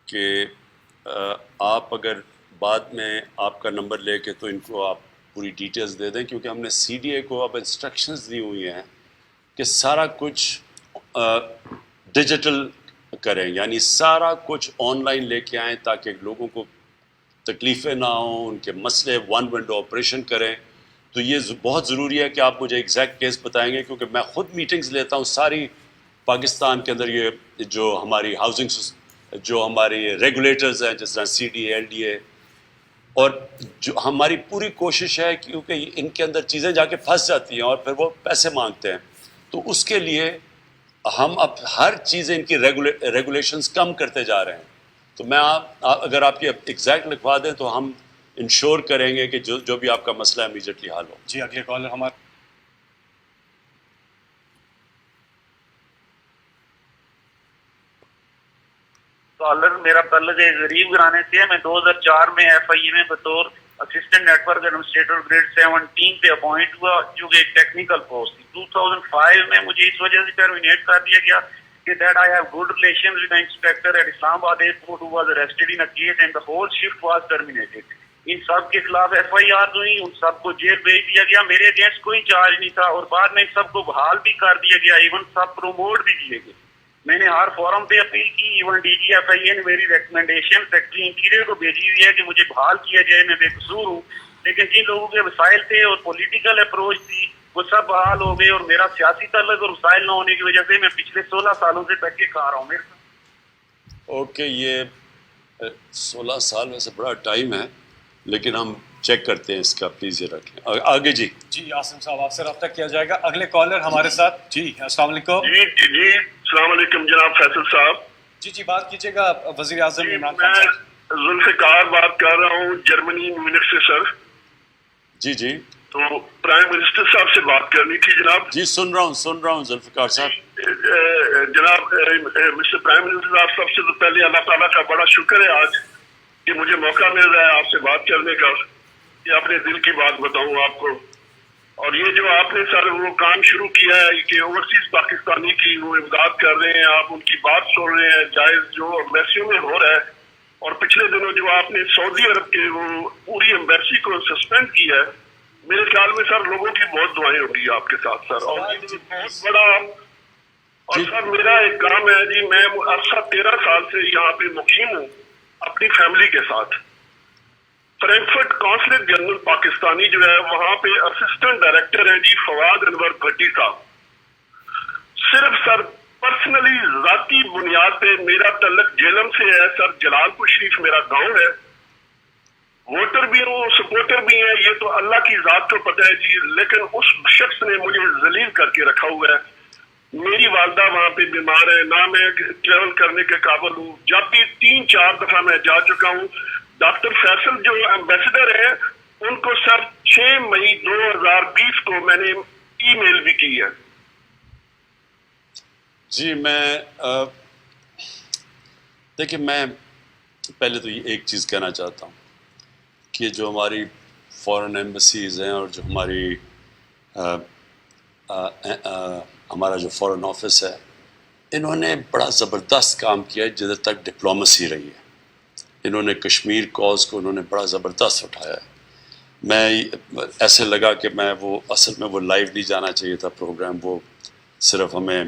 کہ آپ اگر بعد میں آپ کا نمبر لے کے تو ان کو آپ پوری ڈیٹیلز دے دیں، کیونکہ ہم نے سی ڈی اے کو اب انسٹرکشنز دی ہوئی ہیں کہ سارا کچھ ڈیجیٹل کریں، یعنی سارا کچھ آن لائن لے کے آئیں تاکہ لوگوں کو تکلیفیں نہ ہوں، ان کے مسئلے ون ونڈو آپریشن کریں. تو یہ بہت ضروری ہے کہ آپ مجھے ایگزیکٹ کیس بتائیں گے، کیونکہ میں خود میٹنگز لیتا ہوں ساری پاکستان کے اندر. یہ جو ہماری ہاؤسنگ، جو ہماری ریگولیٹرز ہیں جس طرح C D A, L D A, اور جو ہماری پوری کوشش ہے کیونکہ ان کے اندر چیزیں جا کے پھنس جاتی ہیں اور پھر وہ پیسے مانگتے ہیں، تو اس کے لیے ہم اب ہر چیز ان کی ریگولیشنز کم کرتے جا رہے ہیں. تو میں اگر آپ یہ ایگزیکٹ لکھوا دیں تو ہم انشور کریں گے کہ جو بھی آپ کا مسئلہ ہے امیجیٹلی حل ہو. جی اگلے کالر ہمارے. کالر میرا تعلق غریب گھرانے سے ہے. میں 2004 میں ایف آئی اے میں بطور assistant network administrator grade 17 پہ اپوائنٹ ہوا، جو کہ ایک ٹیکنیکل پوسٹ تھی. 2005 میں مجھے اس وجہ سے ٹرمینیٹ کر دیا گیا کہ that I have good relations with the inspector at Islamabad airport who was arrested in a case and the whole shift was terminated. ان سب کے خلاف ایف آئی آر ہوئی، ان سب کو جیل بھیج دیا گیا. میرے اگینسٹ کوئی چارج نہیں تھا اور بعد میں ان سب کو بحال بھی کر دیا گیا، ایون سب پروموٹ بھی کیے گئے. میں نے ہر فورم پہ اپیل کی، ایون ڈی جی ایف آئی اے نے میری ریکمنڈیشن سیکرٹری انٹیریئر کو بھیجی ہوئی ہے کہ مجھے بحال کیا جائے، میں بے قصور ہوں. لیکن جن لوگوں کے وسائل تھے اور پولیٹیکل اپروچ تھی وہ سب بحال ہو گئے، اور میرا سیاسی تعلق اور وسائل نہ ہونے کی وجہ سے میں پچھلے 16 سالوں سے بیٹھ کے کھا رہا ہوں. میرے اوکے، یہ 16 سال میں سے بڑا ٹائم ہے، لیکن ہم چیک کرتے ہیں اس کا، پلیز یہ رکھیں. آگے جی آصم صاحب آپ سے رابطہ کیا جائے گا. اگلے کالر ہمارے ساتھ. جی السلام علیکم. جی السلام علیکم جناب فیصل صاحب. جی بات کیجیے گا وزیر اعظم عمران میں خان صاحب. ذوالفقار بات کر رہا ہوں جرمنی میونخ سے سر. جی تو پرائم منسٹر صاحب سے بات کرنی تھی جناب. جی سن رہا ہوں ذوالفقار صاحب. جناب مسٹر پرائم منسٹر صاحب، سب سے تو پہلے اللہ تعالیٰ کا بڑا شکر ہے آج کہ مجھے موقع مل رہا ہے آپ سے بات کرنے کا، کہ اپنے دل کی بات بتاؤں آپ کو. اور یہ جو آپ نے سر وہ کام شروع کیا ہے کہ اوورسیز پاکستانی کی وہ امداد کر رہے ہیں، آپ ان کی بات سن رہے ہیں، جائز جو ایمبیسیوں میں ہو رہا ہے. اور پچھلے دنوں جو آپ نے سعودی عرب کے وہ پوری ایمبیسی کو سسپینڈ کیا ہے، میرے خیال میں سر لوگوں کی بہت دعائیں ہوگی آپ کے ساتھ سر. اور بہت بڑا، اور سر میرا ایک کام ہے جی، میں عرصہ 13 سال سے یہاں پہ مقیم ہوں اپنی فیملی کے ساتھ. فرینکفرٹ قونصلیٹ جنرل پاکستانی جو ہے وہاں پہ اسسٹنٹ ڈائریکٹر ہیں جی فواد انور بھٹی صاحب. صرف سر پرسنلی ذاتی بنیاد پہ میرا تعلق جیلم سے ہے سر. جلال پور شریف میرا گاؤں ہے. ووٹر بھی ہوں، سپورٹر بھی ہیں، یہ تو اللہ کی ذات کو پتہ ہے جی. لیکن اس شخص نے مجھے ذلیل کر کے رکھا ہوا ہے. میری والدہ وہاں پہ بیمار ہے، نہ میں ٹریول کرنے کے قابل ہوں. جب بھی 3-4 دفعہ میں جا چکا ہوں. ڈاکٹر فیصل جو ایمبیسڈر ہیں ان کو سر 6 مئی 2020 کو میں نے ای میل بھی کی ہے. جی دیکھیں، میں پہلے تو یہ ایک چیز کہنا چاہتا ہوں کہ جو ہماری فورن ایمبسیز ہیں اور جو ہمارا جو فورن آفس ہے، انہوں نے بڑا زبردست کام کیا ہے جدھر تک ڈپلومسی رہی ہے. انہوں نے کشمیر کاز کو انہوں نے بڑا زبردست اٹھایا ہے. میں ایسے لگا کہ میں وہ اصل میں وہ لائیو نہیں جانا چاہیے تھا پروگرام، وہ صرف ہمیں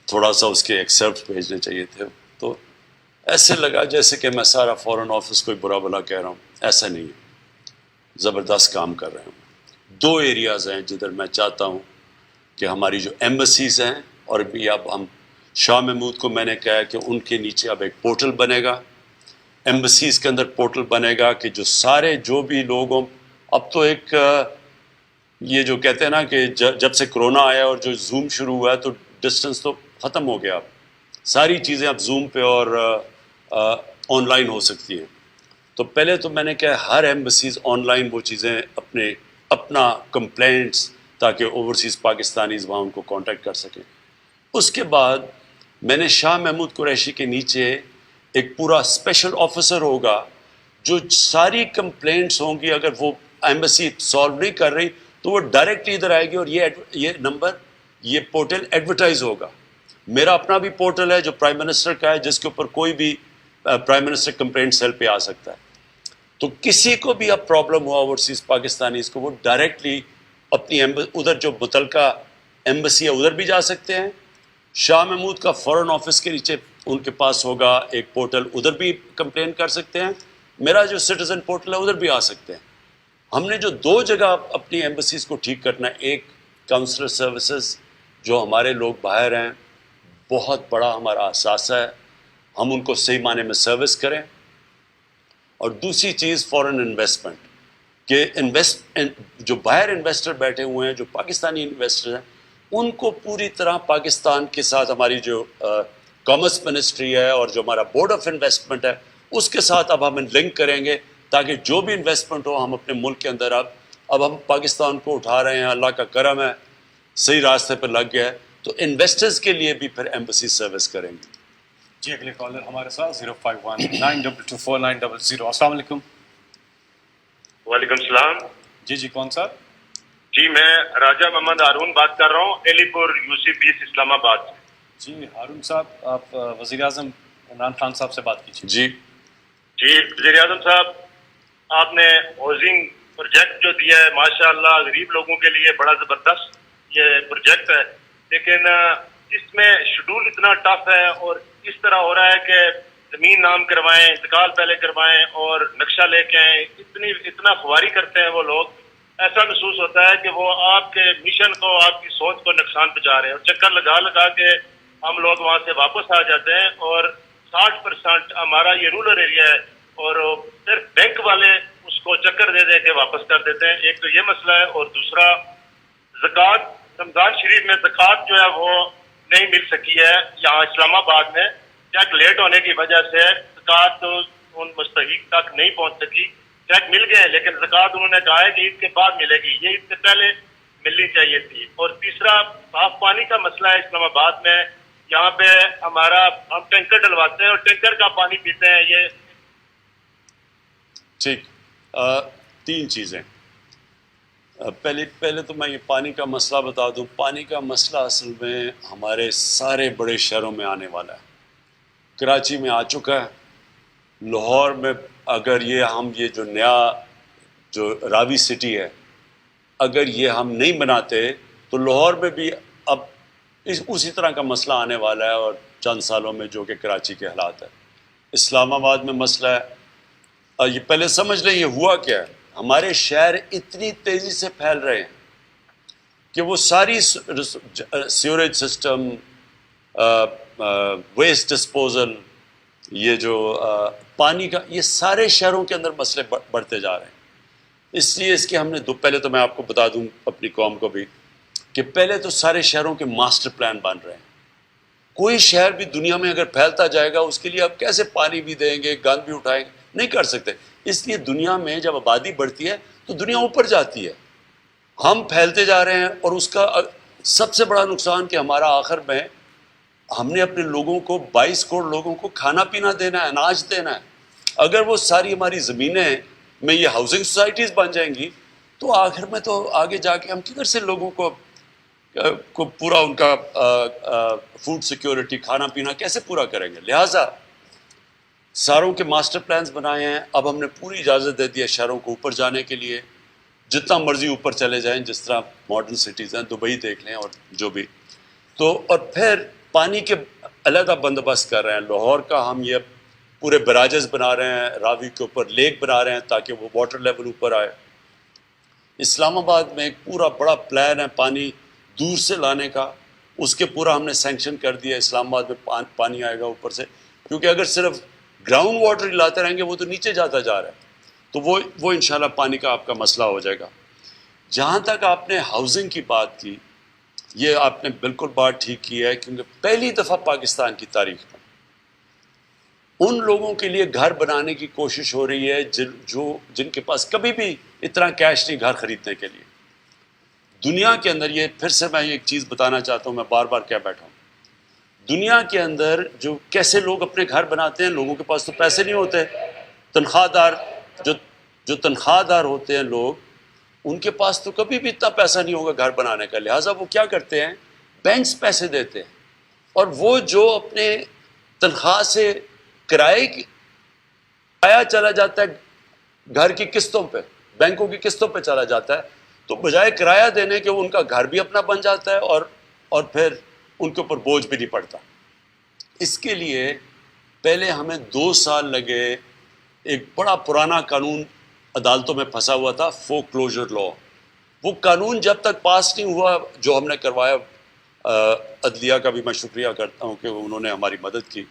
تھوڑا سا اس کے ایکسرپٹ بھیجنے چاہیے تھے. تو ایسے لگا جیسے کہ میں سارا فورن آفس کو برا بلا کہہ رہا ہوں. ایسا نہیں ہے، زبردست کام کر رہے ہیں. 2 ایریاز ہیں جدھر میں چاہتا ہوں کہ ہماری جو ایمبسیز ہیں، اور بھی اب ہم شاہ محمود کو میں نے کہا کہ ان کے نیچے اب ایک پورٹل بنے گا، ایمبسیز کے اندر پورٹل بنے گا کہ جو سارے جو بھی لوگ ہوں. اب تو ایک یہ جو کہتے ہیں نا کہ جب سے کرونا آیا اور جو زوم شروع ہوا ہے تو ڈسٹنس تو ختم ہو گیا. اب ساری چیزیں اب زوم پہ اور آن لائن ہو سکتی ہیں. تو پہلے تو میں نے کہا ہر ایمبسیز آن لائن وہ چیزیں اپنا کمپلینٹس، تاکہ اوورسیز پاکستانیز وہاں ان کو کانٹیکٹ کر سکیں. اس کے بعد میں نے شاہ محمود قریشی کے نیچے ایک پورا اسپیشل آفیسر ہوگا جو ساری کمپلینٹس ہوں گی. اگر وہ ایمبسی سالو نہیں کر رہی تو وہ ڈائریکٹلی ادھر آئے گی اور یہ نمبر، یہ پورٹل ایڈورٹائز ہوگا. میرا اپنا بھی پورٹل ہے جو پرائم منسٹر کا ہے، جس کے اوپر کوئی بھی پرائم منسٹر کمپلینٹ سیل پہ آ سکتا ہے. تو کسی کو بھی اب پرابلم ہوا اوورسیز پاکستانیز کو، وہ ڈائریکٹلی اپنی ادھر جو متعلقہ ایمبسی ہے ادھر بھی جا سکتے ہیں. شاہ محمود کا فورن آفس کے نیچے ان کے پاس ہوگا ایک پورٹل، ادھر بھی کمپلین کر سکتے ہیں. میرا جو سٹیزن پورٹل ہے ادھر بھی آ سکتے ہیں. ہم نے جو 2 جگہ اپنی ایمبسیز کو ٹھیک کرنا ہے، ایک کاؤنسلر سروسز جو ہمارے لوگ باہر ہیں، بہت بڑا ہمارا اثاثہ ہے، ہم ان کو صحیح معنی میں سروس کریں. اور دوسری چیز فورن انویسٹمنٹ، کہ جو باہر انویسٹر بیٹھے ہوئے ہیں، جو پاکستانی انویسٹر ہیں، ان کو پوری طرح پاکستان کے ساتھ ہماری جو کامرس منسٹری ہے اور جو ہمارا بورڈ آف انویسٹمنٹ ہے اس کے ساتھ اب ہم لنک کریں گے، تاکہ جو بھی انویسٹمنٹ ہو ہم اپنے ملک کے اندر اب ہم پاکستان کو اٹھا رہے ہیں، اللہ کا کرم ہے صحیح راستے پہ لگ گیا ہے، تو انویسٹرز کے لیے بھی پھر ایمبسی سروس کریں گے. جی اگلے کالر ہمارے ساتھ 05192249900. السلام علیکم. وعلیکم السلام. جی کون صاحب؟ جی میں راجہ محمد ہارون بات کر رہا ہوں، علی پور UC 20 اسلام آباد سے. جی ہارون صاحب، آپ وزیر اعظم عمران خان صاحب سے بات کیجیے. جی وزیر اعظم صاحب، آپ نے ہاؤسنگ پروجیکٹ جو دیا ہے ماشاءاللہ غریب لوگوں کے لیے بڑا زبردست یہ پروجیکٹ ہے، لیکن اس میں شیڈول اتنا ٹف ہے اور اس طرح ہو رہا ہے کہ زمین نام کروائیں، انتقال پہلے کروائیں اور نقشہ لے کے آئیں، اتنا خواری کرتے ہیں وہ لوگ. ایسا محسوس ہوتا ہے کہ وہ آپ کے مشن کو، آپ کی سوچ کو نقصان پہنچا رہے ہیں، اور چکر لگا کے ہم لوگ وہاں سے واپس آ جاتے ہیں. اور 60% ہمارا یہ رورل ایریا ہے اور صرف بینک والے اس کو چکر دے کے واپس کر دیتے ہیں. ایک تو یہ مسئلہ ہے، اور دوسرا زکوٰۃ، رمضان شریف میں زکوٰۃ جو ہے وہ نہیں مل سکی ہے یہاں اسلام آباد میں. چیک لیٹ ہونے کی وجہ سے زکوٰۃ ان مستحق تک نہیں پہنچ سکی. چیک مل گئے لیکن زکوٰۃ انہوں نے کہا ہے کہ عید کے بعد ملے گی، یہ عید سے پہلے ملنی چاہیے تھی. اور تیسرا صاف پانی کا مسئلہ ہے اسلام آباد میں. یہاں پہ ہم ٹینکر ڈلواتے ہیں اور ٹینکر کا پانی پیتے ہیں. یہ ٹھیک، 3 چیزیں. پہلے تو میں یہ پانی کا مسئلہ بتا دوں. پانی کا مسئلہ اصل میں ہمارے سارے بڑے شہروں میں آنے والا ہے. کراچی میں آ چکا ہے، لاہور میں اگر یہ جو نیا جو راوی سٹی ہے اگر یہ ہم نہیں بناتے تو لاہور میں بھی اب اسی طرح کا مسئلہ آنے والا ہے، اور چند سالوں میں جو کہ کراچی کے حالات ہے. اسلام آباد میں مسئلہ ہے. یہ پہلے سمجھ لیں یہ ہوا کیا ہے. ہمارے شہر اتنی تیزی سے پھیل رہے ہیں کہ وہ ساری سیوریج سسٹم، ویسٹ ڈسپوزل، یہ جو پانی کا، یہ سارے شہروں کے اندر مسئلے بڑھتے جا رہے ہیں. اس لیے اس کے ہم نے پہلے تو میں آپ کو بتا دوں اپنی قوم کو بھی کہ پہلے تو سارے شہروں کے ماسٹر پلان بن رہے ہیں. کوئی شہر بھی دنیا میں اگر پھیلتا جائے گا اس کے لیے آپ کیسے پانی بھی دیں گے، گند بھی اٹھائیں گے، نہیں کر سکتے. اس لیے دنیا میں جب آبادی بڑھتی ہے تو دنیا اوپر جاتی ہے. ہم پھیلتے جا رہے ہیں، اور اس کا سب سے بڑا نقصان کہ ہمارا آخر میں ہم نے اپنے لوگوں کو 22 کروڑ لوگوں کو کھانا پینا دینا ہے، اناج دینا ہے. اگر وہ ساری ہماری زمینیں میں یہ ہاؤسنگ سوسائٹیز بن جائیں گی تو آخر میں تو آگے جا کے ہم کدھر سے لوگوں کو پورا ان کا فوڈ سیکیورٹی، کھانا پینا کیسے پورا کریں گے. لہٰذا ساروں کے ماسٹر پلانز بنائے ہیں. اب ہم نے پوری اجازت دے دی ہے شہروں کو اوپر جانے کے لیے، جتنا مرضی اوپر چلے جائیں، جس طرح ماڈرن سٹیز ہیں، دبئی دیکھ لیں اور جو بھی. تو اور پھر پانی کے علیحدہ بندوبست کر رہے ہیں. لاہور کا ہم یہ پورے براجز بنا رہے ہیں، راوی کے اوپر لیک بنا رہے ہیں تاکہ وہ واٹر لیول اوپر آئے. اسلام آباد میں ایک پورا بڑا پلان ہے پانی دور سے لانے کا، اس کے پورا ہم نے سینکشن کر دیا. اسلام آباد میں پانی آئے گا اوپر سے، کیونکہ اگر صرف گراؤنڈ واٹر لاتے رہیں گے وہ تو نیچے جاتا جا رہا ہے. تو وہ انشاءاللہ پانی کا آپ کا مسئلہ ہو جائے گا. جہاں تک آپ نے ہاؤسنگ کی بات کی، یہ آپ نے بالکل بات ٹھیک کی ہے، کیونکہ پہلی دفعہ پاکستان کی تاریخ میں ان لوگوں کے لیے گھر بنانے کی کوشش ہو رہی ہے جن کے پاس کبھی بھی اتنا کیش نہیں گھر خریدنے کے لیے. دنیا کے اندر یہ پھر سے میں ایک چیز بتانا چاہتا ہوں، میں بار بار کہہ بیٹھا ہوں، دنیا کے اندر جو کیسے لوگ اپنے گھر بناتے ہیں. لوگوں کے پاس تو پیسے نہیں ہوتے. تنخواہ دار جو تنخواہ دار ہوتے ہیں لوگ، ان کے پاس تو کبھی بھی اتنا پیسہ نہیں ہوگا گھر بنانے کا. لہٰذا وہ کیا کرتے ہیں، بینکس پیسے دیتے ہیں. اور وہ جو اپنے تنخواہ سے کرایہ چلا جاتا ہے گھر کی قسطوں پہ، بینکوں کی قسطوں پہ چلا جاتا ہے، تو بجائے کرایہ دینے کے ان کا گھر بھی اپنا بن جاتا ہے اور پھر ان کے اوپر بوجھ بھی نہیں پڑتا۔ اس کے لیے پہلے ہمیں 2 سال لگے، ایک بڑا پرانا قانون عدالتوں میں پھنسا ہوا تھا، فور کلوجر لا، وہ قانون جب تک پاس نہیں ہوا جو ہم نے کروایا، عدلیہ کا بھی میں شکریہ کرتا ہوں کہ انہوں نے ہماری مدد کی۔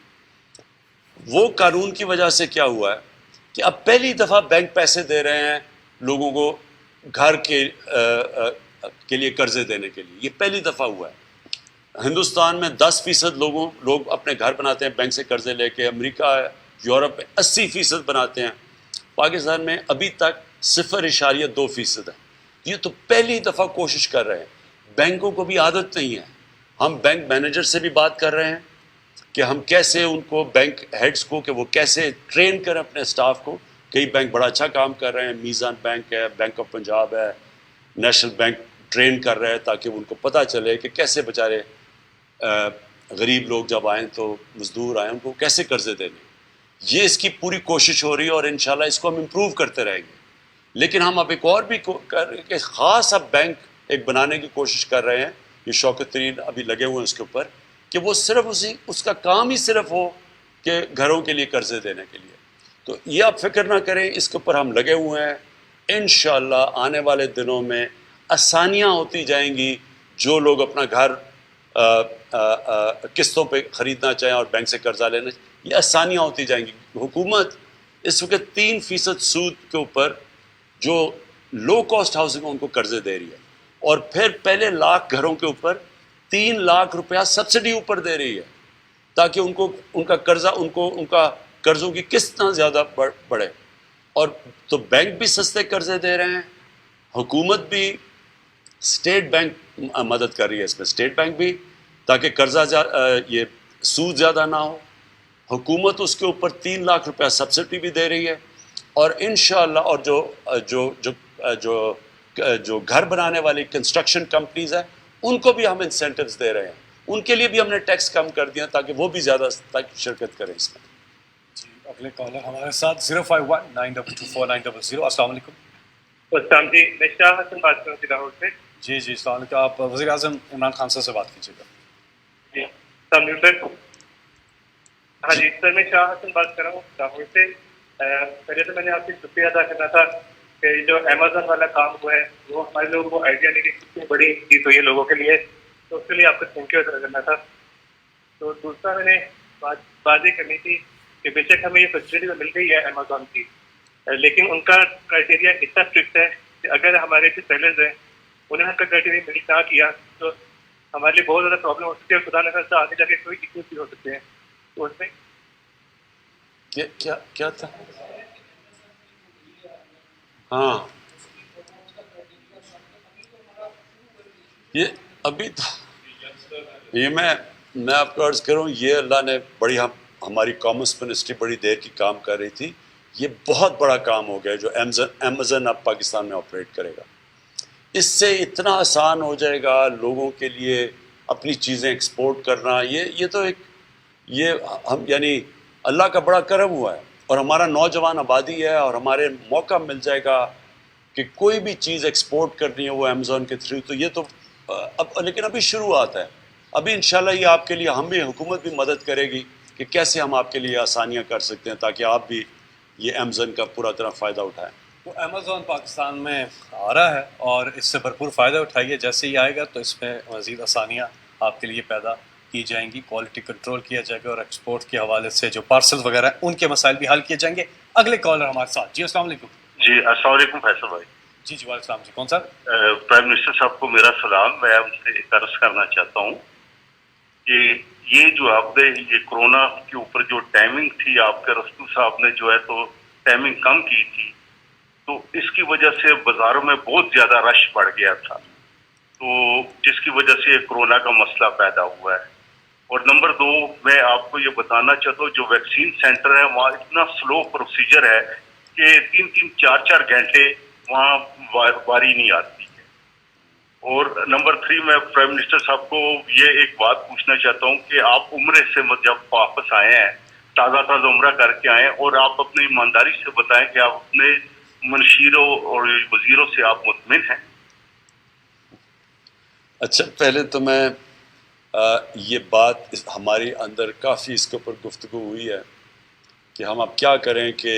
وہ قانون کی وجہ سے کیا ہوا ہے کہ اب پہلی دفعہ بینک پیسے دے رہے ہیں لوگوں کو گھر کے لیے قرضے دینے کے لیے، یہ پہلی دفعہ ہوا ہے۔ ہندوستان میں 10% لوگ اپنے گھر بناتے ہیں بینک سے قرضے لے کے، امریکہ یورپ میں 80% بناتے ہیں، پاکستان میں ابھی تک 0.2% ہے۔ یہ تو پہلی دفعہ کوشش کر رہے ہیں۔ بینکوں کو بھی عادت نہیں ہے، ہم بینک مینیجر سے بھی بات کر رہے ہیں کہ ہم کیسے ان کو، بینک ہیڈز کو، کہ وہ کیسے ٹرین کریں اپنے سٹاف کو۔ کئی بینک بڑا اچھا کام کر رہے ہیں، میزان بینک ہے، بینک آف پنجاب ہے، نیشنل بینک ٹرین کر رہے ہیں تاکہ ان کو پتہ چلے کہ کیسے بیچارے غریب لوگ جب آئیں تو مزدور آئیں ان کو کیسے قرضے دینے۔ یہ اس کی پوری کوشش ہو رہی ہے اور انشاءاللہ اس کو ہم امپروو کرتے رہیں گے۔ لیکن ہم اب ایک اور بھی کہ خاص اب بینک ایک بنانے کی کوشش کر رہے ہیں، یہ شوکت ترین ابھی لگے ہوئے ہیں اس کے اوپر، کہ وہ صرف اس کا کام ہی صرف ہو کہ گھروں کے لیے قرضے دینے کے لیے۔ تو یہ آپ فکر نہ کریں، اس کے اوپر ہم لگے ہوئے ہیں۔ انشاءاللہ آنے والے دنوں میں آسانیاں ہوتی جائیں گی، جو لوگ اپنا گھر قسطوں پہ خریدنا چاہیں اور بینک سے قرضہ لینا چاہیں، یہ آسانیاں ہوتی جائیں گی۔ حکومت اس وقت 3% سود کے اوپر جو لو کاسٹ ہاؤسنگ ان کو قرضے دے رہی ہے، اور پھر پہلے لاکھ گھروں کے اوپر 3 لاکھ روپیہ سبسڈی اوپر دے رہی ہے تاکہ ان کا قرضہ، ان کا قرضوں کی قسط نہ زیادہ بڑھے۔ اور تو بینک بھی سستے قرضے دے رہے ہیں، حکومت بھی، اسٹیٹ بینک مدد کر رہی ہے اس میں، اسٹیٹ بینک بھی، تاکہ قرضہ یہ سود زیادہ نہ ہو۔ حکومت اس کے اوپر 3 لاکھ روپیہ سبسڈی بھی دے رہی ہے، اور انشاءاللہ اور جو گھر بنانے والی کنسٹرکشن کمپنیز ہیں ان کو بھی ہم انسینٹیوز دے رہے ہیں، ان کے لیے بھی ہم نے ٹیکس کم کر دیا تاکہ وہ بھی زیادہ تک شرکت کریں اس میں۔ جی اگلے کالر ہمارے ساتھ 05192249900۔ السلام علیکم۔ السلام جی، میں شاہ حسن بات کر رہا ہوں لاہور سے۔ جی السلام علیکم۔ آپ وزیر اعظم عمران خان صاحب سے بات کیجیے گا۔ جی السلام علیکم سر۔ ہاں جی سر، میں شاہ حسن بات کر رہا ہوں لاہور سے۔ پہلے تو میں نے آپ سے شکریہ ادا کرنا تھا کہ جو امیزون والا کام ہوا ہے وہ ہمارے لوگوں کو آئیڈیا نہیں کہ کتنی بڑی چیز ہوئی ہے لوگوں کے لیے، تو اس کے لیے آپ کو تھینک یو ادا کرنا تھا۔ تو دوسرا میں نے بات یہ کرنی تھی کہ بے شک ہمیں یہ فیسلٹی تو مل گئی ہے امیزون کی، لیکن ان کا کرائٹیریا اتنا اسٹرکٹ ہے کہ اگر ہمارے جو سیلرز ہیں انہیں ہم کا کرائٹیریا مل نہ کیا تو ہمارے لیے بہت زیادہ پرابلم ہو سکتی ہے، اور خدا نہ خاصہ آگے جا کے کوئی ایشوز بھی ہو سکتے ہیں۔ تو اس میں کیا تھا؟ ہاں یہ ابھی یہ میں آپ کو عرض کروں، یہ اللہ نے بڑی ہماری کامرس منسٹری بڑی دیر کی کام کر رہی تھی، یہ بہت بڑا کام ہو گیا جو امیزون اب پاکستان میں آپریٹ کرے گا۔ اس سے اتنا آسان ہو جائے گا لوگوں کے لیے اپنی چیزیں ایکسپورٹ کرنا۔ یہ تو ہم یعنی اللہ کا بڑا کرم ہوا ہے، اور ہمارا نوجوان آبادی ہے، اور ہمارے موقع مل جائے گا کہ کوئی بھی چیز ایکسپورٹ کرنی ہے وہ امیزون کے تھرو۔ تو یہ تو لیکن ابھی شروعات ہے، ابھی انشاءاللہ یہ آپ کے لیے، ہم بھی، حکومت بھی مدد کرے گی کہ کیسے ہم آپ کے لیے آسانیاں کر سکتے ہیں تاکہ آپ بھی یہ امیزون کا پورا طرح فائدہ اٹھائیں۔ تو امیزون پاکستان میں آ رہا ہے اور اس سے بھرپور فائدہ اٹھائیے، جیسے ہی آئے گا تو اس میں مزید آسانیاں آپ کے لیے پیدا کی جائیں گی، کوالٹی کنٹرول کیا جائے گا، اور ایکسپورٹ کے حوالے سے جو پارسل وغیرہ ہیں ان کے مسائل بھی حل کیے جائیں گے۔ اگلے کالر ہمارے ساتھ۔ جی السلام علیکم۔ جی السلام علیکم فیصل بھائی۔ جی وعلیکم السلام۔ جی کون سا؟ پرائم منسٹر صاحب کو میرا سلام۔ میں ان سے ایک عرض کرنا چاہتا ہوں کہ یہ جو آپ نے یہ کرونا کے اوپر جو ٹائمنگ تھی، آپ کے رستو صاحب نے جو ہے تو ٹائمنگ کم کی تھی، تو اس کی وجہ سے بازاروں میں بہت زیادہ رش بڑھ گیا تھا، تو جس کی وجہ سے کرونا کا مسئلہ پیدا ہوا ہے۔ اور نمبر 2، میں آپ کو یہ بتانا چاہتا ہوں جو ویکسین سینٹر ہے وہاں اتنا سلو پروسیجر ہے کہ 3-4 گھنٹے وہاں باری نہیں آتی ہے۔ اور نمبر 3 میں پرائم منسٹر صاحب کو یہ ایک بات پوچھنا چاہتا ہوں کہ آپ عمرے سے جب واپس آئے ہیں، تازہ عمرہ کر کے آئے ہیں، اور آپ اپنی ایمانداری سے بتائیں کہ آپ اپنے منشیروں اور وزیروں سے آپ مطمئن ہیں؟ اچھا، پہلے تو میں یہ بات ہماری اندر کافی اس کے اوپر گفتگو ہوئی ہے کہ ہم اب کیا کریں کہ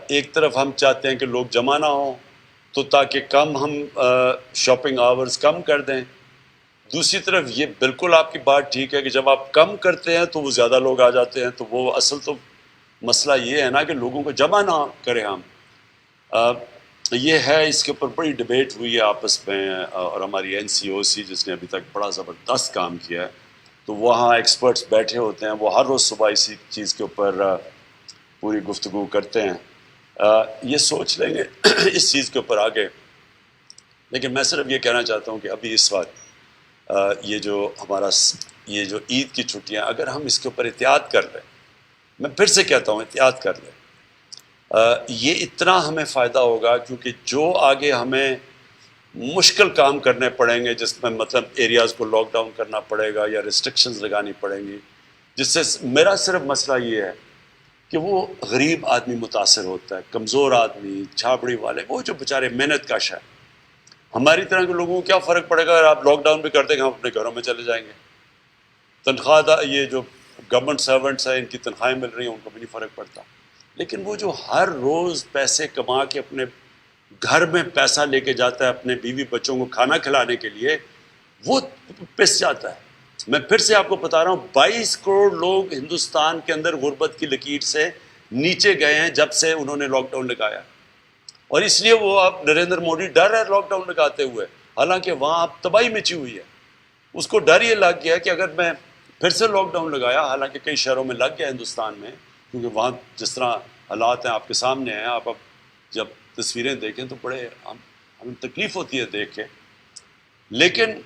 ایک طرف ہم چاہتے ہیں کہ لوگ جمع نہ ہوں تو تاکہ کم ہم شاپنگ آورز کم کر دیں. دوسری طرف یہ بالکل آپ کی بات ٹھیک ہے کہ جب آپ کم کرتے ہیں تو وہ زیادہ لوگ آ جاتے ہیں، تو وہ اصل تو مسئلہ یہ ہے نا کہ لوگوں کو جمع نہ کریں ہم. یہ ہے، اس کے اوپر بڑی ڈبیٹ ہوئی ہے آپس میں، اور ہماری NCOC جس نے ابھی تک بڑا زبردست کام کیا ہے، تو وہاں ایکسپرٹس بیٹھے ہوتے ہیں، وہ ہر روز صبح اسی چیز کے اوپر پوری گفتگو کرتے ہیں. یہ سوچ لیں گے اس چیز کے اوپر آگے. لیکن میں صرف یہ کہنا چاہتا ہوں کہ ابھی اس وقت یہ جو عید کی چھٹیاں، اگر ہم اس کے اوپر احتیاط کر لیں، میں پھر سے کہتا ہوں احتیاط کر لیں، یہ اتنا ہمیں فائدہ ہوگا، کیونکہ جو آگے ہمیں مشکل کام کرنے پڑیں گے، جس میں مطلب ایریاز کو لاک ڈاؤن کرنا پڑے گا یا ریسٹرکشنز لگانی پڑیں گی، جس سے میرا صرف مسئلہ یہ ہے کہ وہ غریب آدمی متاثر ہوتا ہے، کمزور آدمی، چھاپڑی والے، وہ جو بیچارے محنت کش ہے. ہماری طرح کے لوگوں کو کیا فرق پڑے گا اگر آپ لاک ڈاؤن بھی کر دیں گے، ہم اپنے گھروں میں چلے جائیں گے. تنخواہ یہ جو گورنمنٹ سرونٹس ہیں، ان کی تنخواہیں مل رہی ہیں، ان کو بھی نہیں فرق پڑتا. لیکن وہ جو ہر روز پیسے کما کے اپنے گھر میں پیسہ لے کے جاتا ہے اپنے بیوی بچوں کو کھانا کھلانے کے لیے، وہ پس جاتا ہے. میں پھر سے آپ کو بتا رہا ہوں، 22 کروڑ لوگ ہندوستان کے اندر غربت کی لکیر سے نیچے گئے ہیں جب سے انہوں نے لاک ڈاؤن لگایا. اور اس لیے وہ اب نریندر مودی ڈر ہے لاک ڈاؤن لگاتے ہوئے، حالانکہ وہاں اب تباہی مچی ہوئی ہے. اس کو ڈر یہ لگ گیا کہ اگر میں پھر سے لاک ڈاؤن لگایا، حالانکہ کئی شہروں میں لگ گیا ہندوستان میں، کیونکہ وہاں جس طرح حالات ہیں آپ کے سامنے ہیں، آپ اب جب تصویریں دیکھیں تو بڑے ہمیں تکلیف ہوتی ہے دیکھ کے. لیکن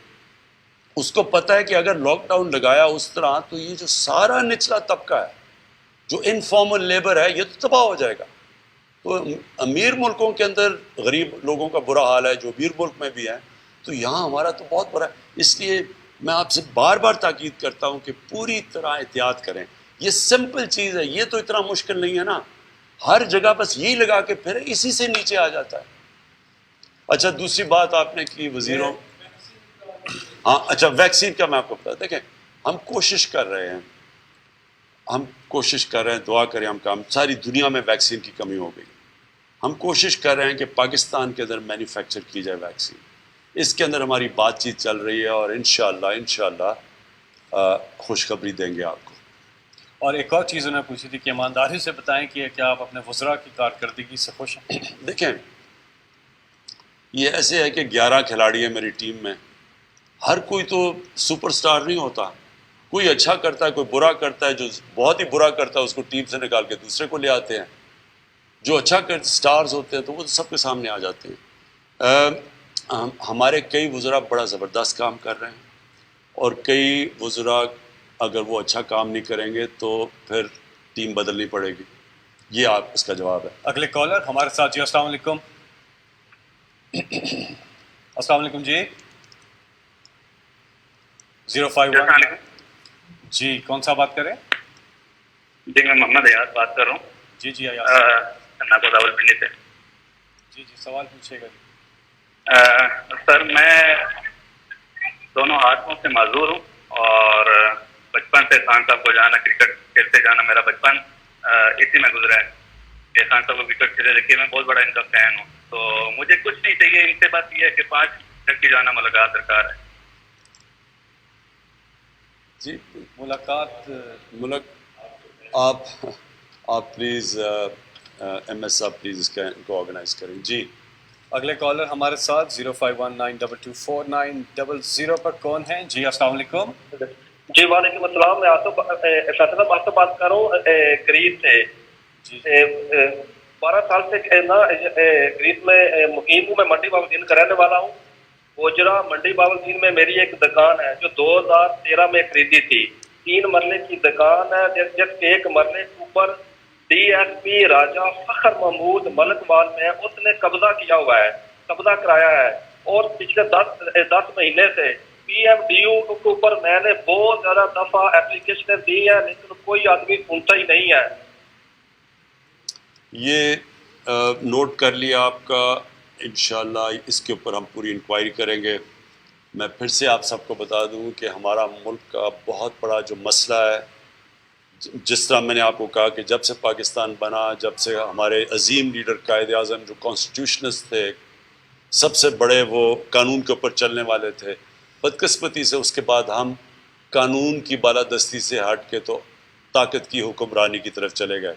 اس کو پتہ ہے کہ اگر لاک ڈاؤن لگایا اس طرح، تو یہ جو سارا نچلا طبقہ ہے، جو انفارمل لیبر ہے، یہ تو تباہ ہو جائے گا. تو امیر ملکوں کے اندر غریب لوگوں کا برا حال ہے، جو امیر ملک میں بھی ہیں، تو یہاں ہمارا تو بہت برا ہے. اس لیے میں آپ سے بار بار تاکید کرتا ہوں کہ پوری طرح احتیاط کریں. یہ سمپل چیز ہے، یہ تو اتنا مشکل نہیں ہے نا. ہر جگہ بس یہی لگا کے پھر اسی سے نیچے آ جاتا ہے. اچھا، دوسری بات آپ نے کی وزیروں، ہاں اچھا ویکسین کا میں آپ کو بتا، دیکھیں ہم کوشش کر رہے ہیں، دعا کریں ہم کام. ساری دنیا میں ویکسین کی کمی ہو گئی. ہم کوشش کر رہے ہیں کہ پاکستان کے اندر مینوفیکچر کی جائے ویکسین. اس کے اندر ہماری بات چیت چل رہی ہے، اور انشاءاللہ خوشخبری دیں گے آپ کو. اور ایک اور چیز انہوں نے پوچھی تھی کہ ایمانداری سے بتائیں کہ کیا آپ اپنے وزراء کی کارکردگی سے خوش ہیں؟ دیکھیں، یہ ایسے ہے کہ 11 کھلاڑی ہیں میری ٹیم میں. ہر کوئی تو سپر سٹار نہیں ہوتا. کوئی اچھا کرتا ہے، کوئی برا کرتا ہے. جو بہت ہی برا کرتا ہے اس کو ٹیم سے نکال کے دوسرے کو لے آتے ہیں. جو اچھا سٹارز ہوتے ہیں تو وہ سب کے سامنے آ جاتے ہیں. ہمارے کئی وزراء بڑا زبردست کام کر رہے ہیں، اور کئی وزراء اگر وہ اچھا کام نہیں کریں گے تو پھر ٹیم بدلنی پڑے گی. یہ آپ اس کا جواب ہے. اگلے کالر ہمارے ساتھ. جی السلام علیکم. السلام علیکم جی. 051. جی کون سا بات کریں؟ جی میں محمد ایاز بات کر رہا ہوں. جی ایاز راولپنڈی سے. جی سوال پوچھیے گا. سر میں دونوں ہاتھوں سے معذور ہوں، اور بچپن سے خان صاحب کو جانا، کرکٹ کھیلتے جانا میرا بچپن اسی میں گزرا ہے کہ خان صاحب کو کرکٹ کھیلتے دیکھیے میں بہت بڑا ان کا فین ہوں. تو مجھے کچھ نہیں چاہیے ان سے، بات یہ ہے کہ 5 منٹ کی جانا ملاقات درکار ہے. جی ملاقات آپ پلیز ایم ایس صاحب پلیز اس کو آرگنائز کریں. جی اگلے کالر ہمارے ساتھ 0519224900 پر کون ہیں؟ جی السلام علیکم. جی وعلیکم السلام. میں آصف بات کر رہا ہوں گریس سے. 12 سال سے نا گریس میں مقیم ہوں. میں منڈی باولدین کا رہنے والا ہوں. گوجرا منڈی باولدین میں میری ایک دکان ہے جو 2013 میں خریدی تھی. 3 مرلے کی دکان ہے، جس کے ایک مرلے کے اوپر DSP راجہ فخر محمود ملک وال میں اس نے قبضہ کیا ہوا ہے، قبضہ کرایا ہے. اور پچھلے 10 مہینے سے PMDU کے اوپر میں نے بہت زیادہ دفعہ اپلیکیشنیں دی ہیں لیکن کوئی آدمی سنتا ہی نہیں ہے. یہ نوٹ کر لیا آپ کا. انشاءاللہ اس کے اوپر ہم پوری انکوائری کریں گے. میں پھر سے آپ سب کو بتا دوں کہ ہمارا ملک کا بہت بڑا جو مسئلہ ہے، جس طرح میں نے آپ کو کہا کہ جب سے پاکستان بنا، جب سے ہمارے عظیم لیڈر قائد اعظم جو کانسٹیٹیوشنسٹ تھے، سب سے بڑے وہ قانون کے اوپر چلنے والے تھے، بدقسمتی سے اس کے بعد ہم قانون کی بالادستی سے ہٹ کے تو طاقت کی حکمرانی کی طرف چلے گئے.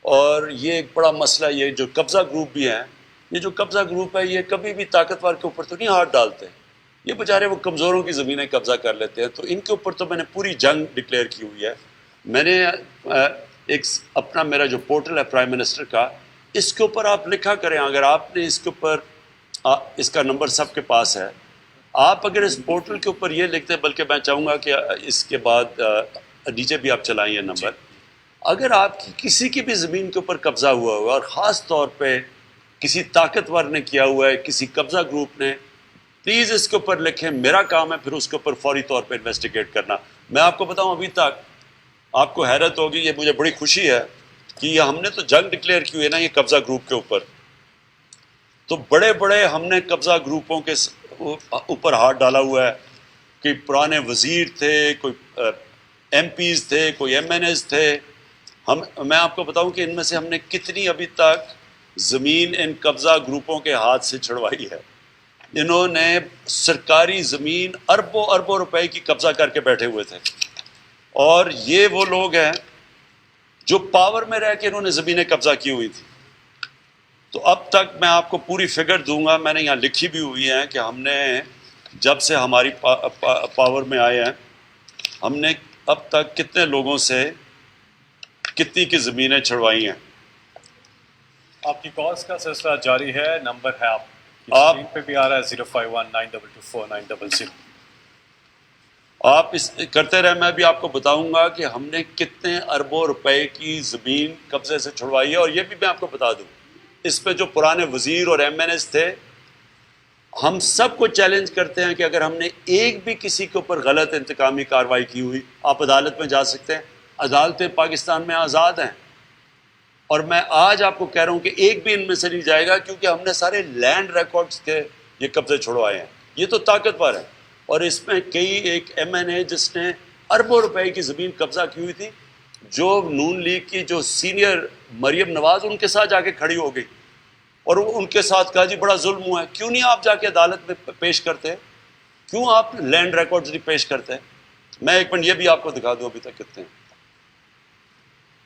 اور یہ ایک بڑا مسئلہ، یہ جو قبضہ گروپ بھی ہیں، یہ جو قبضہ گروپ ہے یہ کبھی بھی طاقتور کے اوپر تو نہیں ہاتھ ڈالتے. یہ بیچارے وہ کمزوروں کی زمینیں قبضہ کر لیتے ہیں. تو ان کے اوپر تو میں نے پوری جنگ ڈکلیئر کی ہوئی ہے. میں نے ایک اپنا میرا جو پورٹل ہے پرائم منسٹر کا، اس کے اوپر آپ لکھا کریں. اگر آپ نے اس کے اوپر، اس کا نمبر سب کے پاس ہے، آپ اگر اس پورٹل کے اوپر یہ لکھتے ہیں، بلکہ میں چاہوں گا کہ اس کے بعد نیچے بھی آپ چلائیں یہ نمبر، اگر آپ کی کسی کی بھی زمین کے اوپر قبضہ ہوا ہوا اور خاص طور پہ کسی طاقتور نے کیا ہوا ہے، کسی قبضہ گروپ نے، پلیز اس کے اوپر لکھیں. میرا کام ہے پھر اس کے اوپر فوری طور پہ انویسٹیگیٹ کرنا. میں آپ کو بتاؤں ابھی تک آپ کو حیرت ہوگی، یہ مجھے بڑی خوشی ہے کہ یہ ہم نے تو جنگ ڈکلیئر کی ہوئی ہے نا یہ قبضہ گروپ کے اوپر، تو بڑے بڑے ہم نے قبضہ گروپوں کے اوپر ہاتھ ڈالا ہوا ہے. کوئی پرانے وزیر تھے، کوئی MPs تھے، کوئی MNAs تھے. میں آپ کو بتاؤں کہ ان میں سے ہم نے کتنی ابھی تک زمین ان قبضہ گروپوں کے ہاتھ سے چھڑوائی ہے. انہوں نے سرکاری زمین اربوں اربوں روپے کی قبضہ کر کے بیٹھے ہوئے تھے. اور یہ وہ لوگ ہیں جو پاور میں رہ کے انہوں نے زمینیں قبضہ کی ہوئی تھی. تو اب تک میں آپ کو پوری فگر دوں گا، میں نے یہاں لکھی بھی ہوئی ہے کہ ہم نے جب سے ہماری پاور میں آئے ہیں، ہم نے اب تک کتنے لوگوں سے کتنی کی زمینیں چھڑوائی ہیں. آپ کی کالز کا سلسلہ جاری ہے. نمبر ہے آپ کی اسکرین پہ بھی آ رہا ہے 0519224900. آپ اس کرتے رہے. میں بھی آپ کو بتاؤں گا کہ ہم نے کتنے اربوں روپے کی زمین قبضے سے چھڑوائی ہے. اور یہ بھی میں آپ کو بتا دوں، اس پہ جو پرانے وزیر اور MNAs تھے، ہم سب کو چیلنج کرتے ہیں کہ اگر ہم نے ایک بھی کسی کے اوپر غلط انتقامی کارروائی کی ہوئی، آپ عدالت میں جا سکتے ہیں. عدالتیں پاکستان میں آزاد ہیں. اور میں آج آپ کو کہہ رہا ہوں کہ ایک بھی ان میں سے نہیں جائے گا، کیونکہ ہم نے سارے لینڈ ریکارڈز کے یہ قبضے چھڑوائے ہیں. یہ تو طاقتور ہے. اور اس میں کئی ایک MNA جس نے اربوں روپے کی زمین قبضہ کی ہوئی تھی، جو نون لیگ کی جو سینئر مریم نواز ان کے ساتھ جا کے کھڑی ہو گئی اور ان کے ساتھ کہا جی بڑا ظلم ہوا ہے. کیوں نہیں آپ جا کے عدالت میں پیش کرتے؟ کیوں آپ لینڈ ریکارڈز نہیں پیش کرتے؟ میں ایک منٹ یہ بھی آپ کو دکھا دوں ابھی تک کتنے ہیں.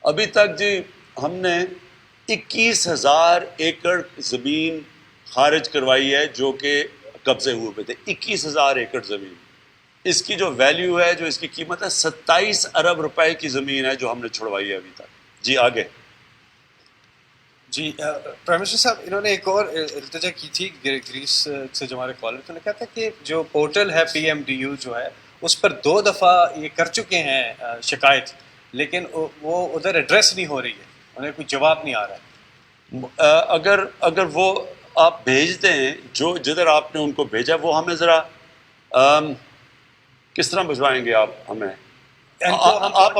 ابھی تک جی ہم نے 21,000 ایکڑ زمین خارج کروائی ہے جو کہ قبضے ہوئے تھے. 21,000 ایکڑ زمین. اس کی جو ویلیو ہے، جو اس کی قیمت ہے، 27 ارب روپے کی زمین ہے جو ہم نے چھڑوائی ہے ابھی تک. جی آگے. جی پرائم منسٹر صاحب، انہوں نے ایک اور التجا کی تھی گریس سے جو ہمارے کالر تھے، انہوں نے کہا تھا کہ جو پورٹل ہے PMDU جو ہے اس پر 2 دفعہ یہ کر چکے ہیں شکایت، لیکن وہ ادھر ایڈریس نہیں ہو رہی ہے، انہیں کوئی جواب نہیں آ رہا ہے. اگر وہ آپ بھیج دیں جو جدھر آپ نے ان کو بھیجا، وہ ہمیں ذرا کس طرح بھجوائیں گے آپ ہمیں؟ آپ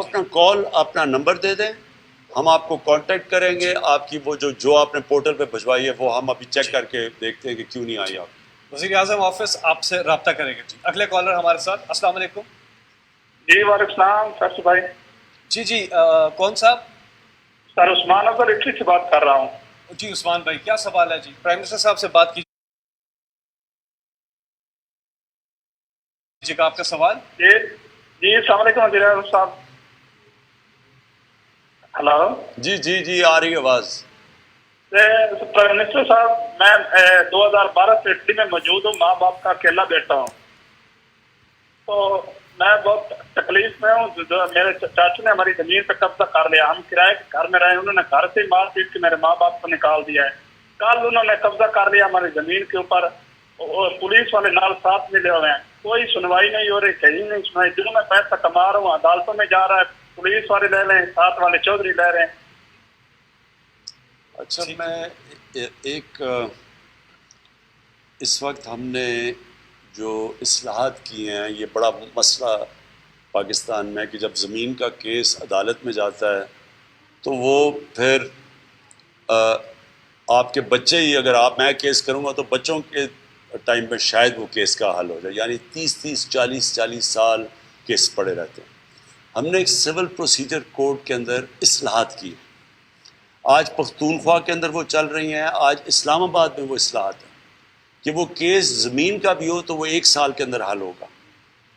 اپنا کال، اپنا نمبر دے دیں، ہم آپ کو کانٹیکٹ کریں گے. آپ کی وہ جو آپ نے پورٹل پہ بھجوائی ہے وہ ہم ابھی چیک کر کے دیکھتے ہیں کہ کیوں نہیں آئی. آپ وزیر اعظم آفس آپ سے رابطہ کریں گے. اگلے کالر ہمارے ساتھ. السلام علیکم. جی وعلیکم السلام فیصل بھائی. جی کون صاحب؟ سر عثمان اظہر اٹلی سے بات کر رہا ہوں. جی عثمان بھائی، کیا سوال ہے؟ جی پرائم منسٹر صاحب سے بات کیجیے گا. آپ کا سوال. جی السلام علیکم وزیر اعظم صاحب. ہلو. جی آ رہی آواز. پرائم منسٹر صاحب، میں 2012 سے اٹلی میں موجود ہوں. ماں باپ کا اکیلا بیٹا ہوں، تو میں بہت تکلیف میں ہوں. میرے چاچو نے ہماری زمین پہ قبضہ کر لیا. ہم کرائے کے گھر میں رہے، انہوں نے گھر سے مار پیٹ کے میرے ماں باپ کو نکال دیا ہے. کل انہوں نے قبضہ کر لیا ہماری زمین کے اوپر. پولیس والے نال ساتھ ملے ہوئے ہیں. کوئی سنوائی نہیں ہو رہی، کہیں نہیں سنوائی. جو میں پیسہ کما رہا ہوں عدالتوں میں جا رہا ہے، پولیس والے لے لیں، ساتھ والے چودھری لے رہے ہیں. اچھا، میں ایک اس وقت ہم نے جو اصلاحات کی ہیں، یہ بڑا مسئلہ پاکستان میں کہ جب زمین کا کیس عدالت میں جاتا ہے تو وہ پھر آپ کے بچے ہی، اگر میں کیس کروں گا تو بچوں کے ٹائم میں شاید وہ کیس کا حل ہو جائے، یعنی 30 سال کیس پڑے رہتے ہیں۔ ہم نے ایک سول پروسیجر کوڈ کے اندر اصلاحات کی، آج پختونخوا کے اندر وہ چل رہی ہیں، آج اسلام آباد میں وہ اصلاحات ہیں کہ وہ کیس زمین کا بھی ہو تو وہ 1 سال کے اندر حل ہوگا۔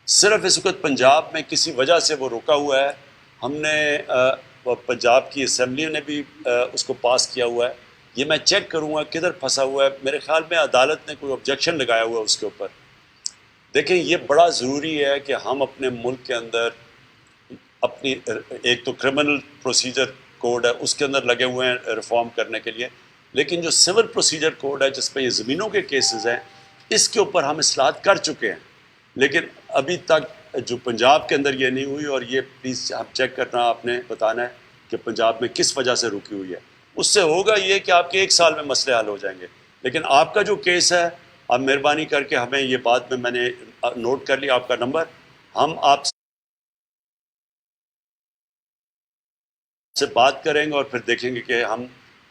صرف اس وقت پنجاب میں کسی وجہ سے وہ رکا ہوا ہے، ہم نے پنجاب کی اسمبلی نے بھی اس کو پاس کیا ہوا ہے، یہ میں چیک کروں گا کدھر پھنسا ہوا ہے، میرے خیال میں عدالت نے کوئی آبجیکشن لگایا ہوا ہے اس کے اوپر۔ دیکھیں یہ بڑا ضروری ہے کہ ہم اپنے ملک کے اندر اپنی ایک تو کرمنل پروسیجر کوڈ ہے اس کے اندر لگے ہوئے ہیں ریفارم کرنے کے لیے، لیکن جو سول پروسیجر کوڈ ہے جس پہ یہ زمینوں کے کیسز ہیں اس کے اوپر ہم اصلاحات کر چکے ہیں، لیکن ابھی تک جو پنجاب کے اندر یہ نہیں ہوئی، اور یہ پلیز آپ چیک کرنا، آپ نے بتانا ہے کہ پنجاب میں کس وجہ سے رکی ہوئی ہے۔ اس سے ہوگا یہ کہ آپ کے 1 سال میں مسئلے حل ہو جائیں گے، لیکن آپ کا جو کیس ہے آپ مہربانی کر کے ہمیں یہ بات میں نے نوٹ کر لیا آپ کا نمبر، ہم آپ سے بات کریں گے اور پھر دیکھیں گے کہ ہم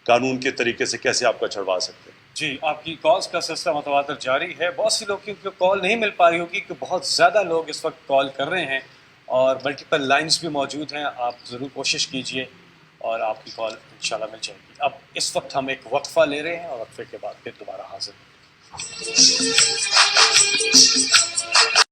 قانون کے طریقے سے کیسے آپ کا چھڑوا سکتے ہیں۔ جی، آپ کی کالز کا سلسلہ متواتر جاری ہے، بہت سی لوگ کی کال نہیں مل پا رہی ہوگی کہ بہت زیادہ لوگ اس وقت کال کر رہے ہیں اور ملٹیپل لائنز بھی موجود ہیں، آپ ضرور کوشش کیجئے اور آپ کی کال انشاءاللہ مل جائے گی۔ اب اس وقت ہم ایک وقفہ لے رہے ہیں اور وقفے کے بعد پھر دوبارہ حاضر ہیں۔